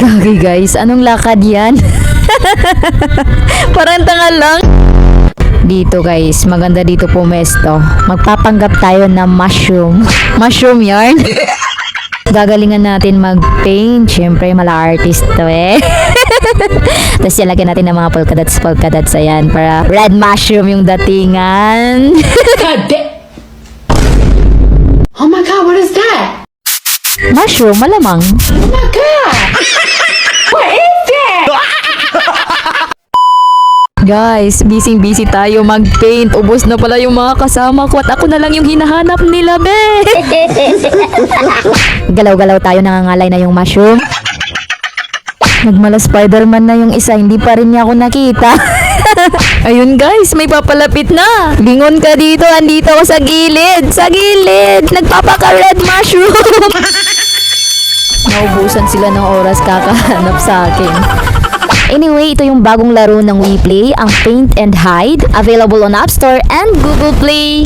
Gagi guys, anong lakad yan? Parang tanga lang. Dito guys, maganda dito pumesto. Magpapanggap tayo ng mushroom. Mushroom yarn. Gagalingan natin mag-paint. Siyempre, mala-artist to eh. Tapos lagyan natin ng mga polka dots ayan para red mushroom yung datingan. Oh my god, what is that? Mushroom, malamang. Oh my god! What is that? Guys, busy tayo mag-paint. Ubos na pala yung mga kasama ko at ako na lang yung hinahanap nila, be. Galaw-galaw tayo, nangangalay na yung mushroom. Nagmala Spider-Man na yung isa, hindi pa rin niya ako nakita. Ayun guys, may papalapit na. Lingon ka dito, andito ako sa gilid. Sa gilid, nagpapaka-red mushroom. Naubusan sila ng oras kakahanap sa akin. Anyway, ito yung bagong laro ng WePlay, ang Paint and Hide, available on App Store and Google Play.